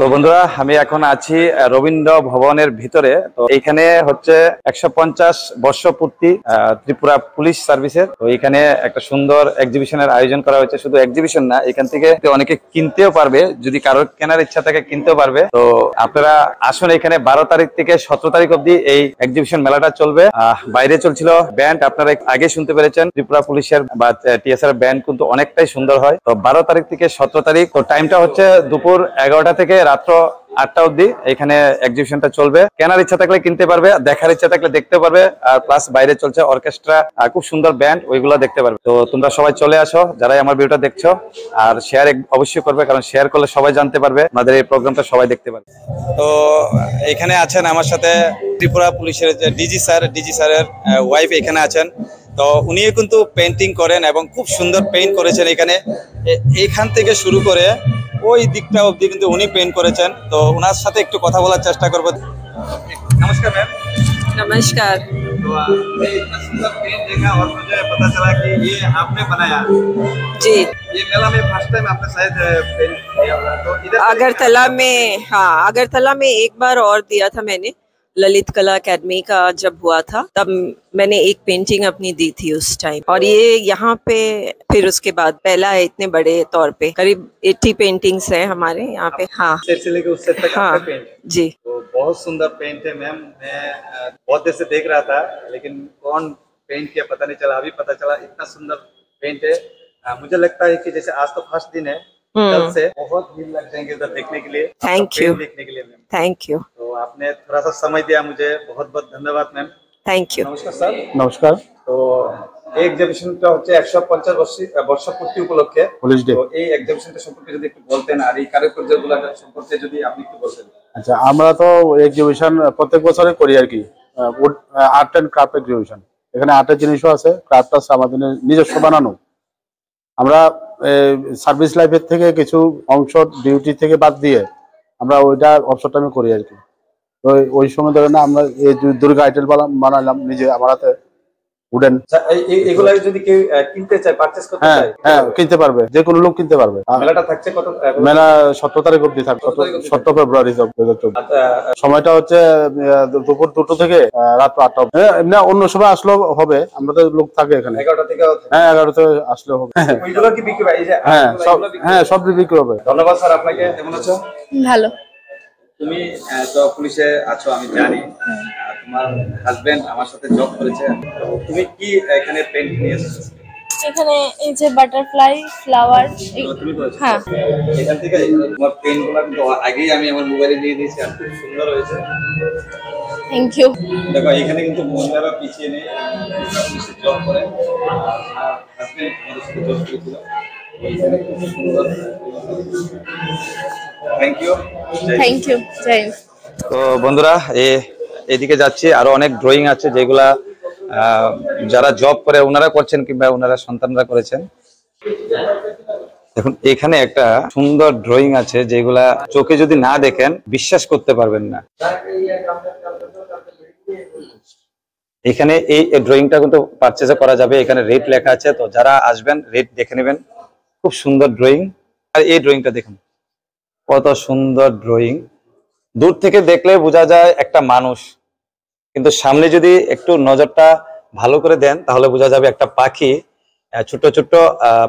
তো বন্ধুরা আমি এখন আছি রবীন্দ্র ভবনের ভিতরে। তো এইখানে হচ্ছে 150 বর্ষ পূর্তি ত্রিপুরা পুলিশ সার্ভিসের। তো এখানে একটা সুন্দর এক্সিবিশনের আয়োজন করা হয়েছে। শুধু এক্সিবিশন না, এখান থেকে অনেকে কিনতেও পারবে, যদি কারোর কেনার ইচ্ছা থাকে কিনতেও পারবে। তো আপনারা আসুন, এখানে 12 তারিখ থেকে 17 তারিখ অব্দি এই এক্সিবিশন মেলাটা চলবে। বাইরে চলছিল ব্যান্ড, আপনারা আগে শুনতে পেরেছেন ত্রিপুরা পুলিশের বা টিএসআর ব্যান্ড কিন্তু অনেকটাই সুন্দর হয়। তো 12 তারিখ থেকে 17 তারিখ, তো টাইমটা হচ্ছে দুপুর 11টা থেকে রাত্র 8টা অব্দি এখানে এক্সিবিশনটা চলবে। কেনার ইচ্ছা থাকলে কিনতে পারবে, দেখার ইচ্ছা থাকলে দেখতে পারবে। আর প্লাস বাইরে চলছে অর্কেস্ট্রা, খুব সুন্দর ব্যান্ড, ওইগুলো দেখতে পারবে। তো তোমরা সবাই চলে আসো, যারাই আমার ভিডিওটা দেখছো। আর শেয়ার অবশ্যই করবে, কারণ শেয়ার করলে সবাই জানতে পারবে, আমাদের এই প্রোগ্রামটা সবাই দেখতে পারবে। তো এখানে আছেন আমার সাথে ত্রিপুরা পুলিশের যে ডিজি স্যারের ওয়াইফ এখানে আছেন। তো উনিও কিন্তু পেন্টিং করেন এবং খুব সুন্দর পেইন্ট করেছেন। এইখান থেকে শুরু করে ওই দিকটা অবধি কিন্তু উনি পেইন্ট করেছেন। তো ওনার সাথে একটু কথা বলার চেষ্টা করব। नमस्कार मैम। नमस्कार। तो इतना सुंदर पेंट देखा और मुझे पता चला कि ये आपने बनाया। जी, ये मेला में फर्स्ट टाइम आपने शायद पेंट किया होगा। तो इधर अगरतला में, हाँ अगरतला में एक बार और दिया था मैंने, ललित कला अकेडमी का जब हुआ था तब मैंने एक पेंटिंग अपनी दी थी उस टाइम। और ये यहाँ पे फिर उसके बाद पहला है इतने बड़े तौर पे, करीब 80 पेंटिंग्स है हमारे यहाँ पे। हाँ से लेके उस सेट तक हाँ आपका पेंट। जी, तो बहुत सुंदर पेंट है मैम। मैं बहुत देर से देख रहा था, लेकिन कौन पेंट किया पता नहीं चला, अभी पता चला इतना सुंदर पेंट है। मुझे लगता है कि जैसे आज तो फर्स्ट दिन है, कल से बहुत भीड़ लग जाएंगे उधर देखने के लिए। थैंक यू, देखने के लिए मैम थैंक यू। तो आपने थोड़ा सा समय दिया मुझे, बहुत बहुत धन्यवाद मैम। Thank you. नमस्कार सर। नमस्कार। तो এই এক্সিবিশনটা হচ্ছে 150 বর্ষ পূর্তি উপলক্ষে পুলিশ ডে। তো এই এক্সিবিশনটা সম্পর্কে যদি একটু বলতেন, আর এই কারুকার্যগুলো সম্পর্কে যদি আপনি একটু বলতেন। আচ্ছা, আমরা তো এক্সিবিশন প্রত্যেক বছরে করি আর কি, আর্ট এন্ড ক্রাফট এক্সিবিশন। এখানে আর্টের জিনিসও আছে, ক্রাফট আছে, আমাদের নিজস্ব বানানো। আমরা সার্ভিস লাইফের থেকে কিছু অংশ ডিউটি থেকে বাদ দিয়ে আমরা ওইটা অবসর টাইমে করি আর কি। তো ওই সময় ধরে না আমরা এই দুর্গা আইটেল বানালাম নিজে আমার হাতে, উডেন। এগুলা যদি কেউ কিনতে চায়, পারচেজ করতে চায়, হ্যাঁ কিনতে পারবে, যে কোনো লোক কিনতে পারবে। মেলাটা থাকছে কত? মেলা 17 তারিখ অবধি থাকবে, 17 ফেব্রুয়ারি। সময়টা হচ্ছে দুপুর 2টো থেকে রাত 8টা অবধি। এমনি অন্য সময় আসলেও হবে, আমরা তো লোক থাকে এখানে। 11টা থেকে? হ্যাঁ 11টা থেকে আসলেও হবে। ওইগুলো কি বিক্রি হয়? হ্যাঁ সব বিক্রি হবে। ধন্যবাদ স্যার আপনাকে। কেমন আছো? ভালো। তুমি তো পুলিশে আছো আমি জানি, তোমার হাজবেন্ড আমার সাথে জব করেছে। তুমি কি এখানে পেইন্ট নিয়ে এসেছো? এখানে এই যে বাটারফ্লাই, ফ্লাওয়ার, হ্যাঁ এখান থেকে তোমার পেইন্টগুলো কিন্তু আগেই আমি আমার মোবাইলে দিয়ে দিয়েছি, আর খুব সুন্দর হয়েছে। Thank you. দেখো এখানে কিন্তু মহিলারা পিছিয়ে নেই, পুলিশে জব করে, আর হাজবেন্ড আমাদের সাথে জব করেছিল। Thank you. Thank you. Joy. তো বন্ধুরা এদিকে যাচ্ছি, আরো অনেক ড্রয়িং আছে যেগুলা যারা জব করে ওনারা করছেন, কিংবা ওনারা সন্তানরা করেছেন। দেখুন এখানে একটা সুন্দর ড্রয়িং আছে যেগুলা চোখে যদি না দেখেন বিশ্বাস করতে পারবেন না। এখানে এই ড্রয়িংটা কিন্তু পারচেজ করা যাবে, এখানে রেট লেখা আছে। তো যারা আসবেন রেট দেখে নেবেন। খুব সুন্দর ড্রয়িং। আর এই ড্রয়িংটা দেখুন, কত সুন্দর ড্রয়িং। দূর থেকে দেখলে বোঝা যায় একটা মানুষ, কিন্তু সামনে যদি একটু নজরটা ভালো করে দেন তাহলে বোঝা যাবে একটা পাখি ছোট ছোট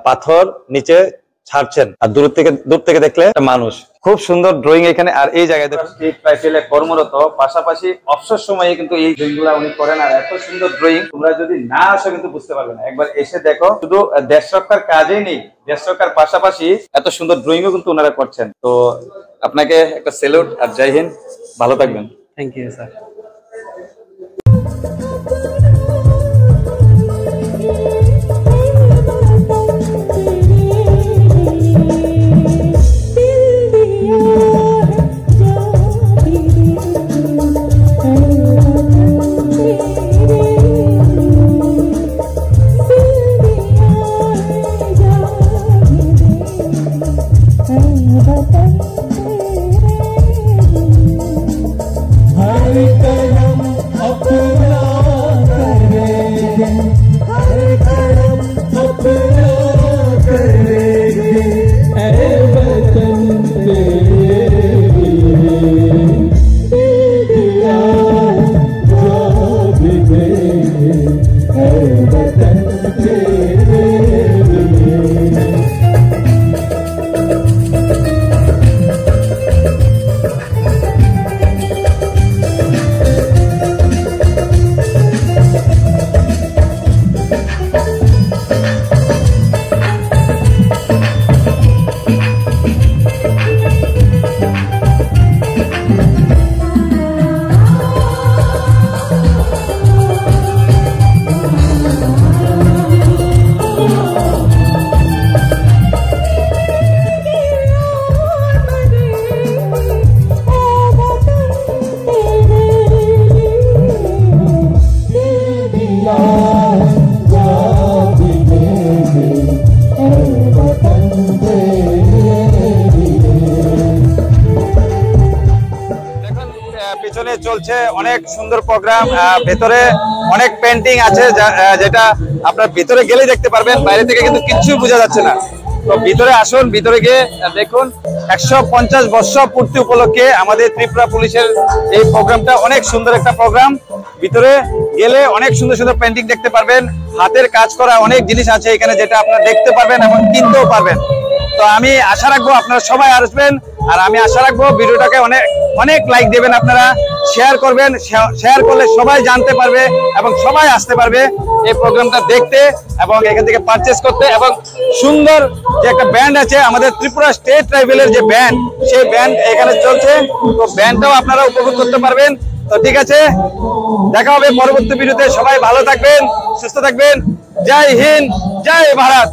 পাথর নিচে ছাড়ছেন, আর দূর থেকে দেখলে একটা মানুষ। খুব সুন্দর ড্রয়িং এখানে। আর এই জায়গায় দেখো স্ট্রিট টাইটেলে কর্মরত, পাশাপাশি অবসর সময়ে কিন্তু এই ড্রয়িংগুলো উনি করেন। আর এত সুন্দর ড্রয়িং তোমরা যদি না আসো কিন্তু বুঝতে পারবে না। একবার এসে দেখো, শুধু দেশ রক্ষার কাজেই নেই, দেশ রক্ষার পাশাপাশি এত সুন্দর ড্রয়িংও কিন্তু ওনারা করছেন। তো আপনাকে একটা স্যালুট আর জয় হিন্দ, ভালো থাকবেন। Thank you sir. পিছনে চলছে অনেক সুন্দর প্রোগ্রাম, ভেতরে অনেক পেন্টিং আছে যেটা আপনার ভিতরে গেলেই দেখতে পারবেন, বাইরে থেকে কিন্তু কিচ্ছু বোঝা যাচ্ছে না। তো ভিতরে আসুন, ভিতরে গিয়ে দেখুন 150 বর্ষ পূর্তি উপলক্ষে আমাদের ত্রিপুরা পুলিশের এই প্রোগ্রামটা অনেক সুন্দর একটা প্রোগ্রাম। ভিতরে গেলে অনেক সুন্দর সুন্দর পেন্টিং দেখতে পারবেন, হাতের কাজ করা অনেক জিনিস আছে এখানে যেটা আপনারা দেখতে পারবেন এবং কিনতেও পারবেন। তো আমি আশা রাখবো আপনারা সবাই আসবেন, আর আমি আশা রাখবো ভিডিওটাকে অনেক অনেক লাইক দেবেন, আপনারা শেয়ার করবেন, শেয়ার করলে সবাই জানতে পারবে এবং সবাই আসতে পারবে এই প্রোগ্রামটা দেখতে এবং এখান থেকে পারচেস করতে। এবং সুন্দর যে একটা ব্যান্ড আছে আমাদের ত্রিপুরা স্টেট ট্রাইবেলের যে ব্যান্ড, সেই ব্যান্ড এখানে চলছে, তো ব্যান্ডটাও আপনারা উপভোগ করতে পারবেন। তো ঠিক আছে, দেখা হবে পরবর্তী ভিডিওতে। সবাই ভালো থাকবেন, সুস্থ থাকবেন। জয় হিন্দ, জয় ভারত।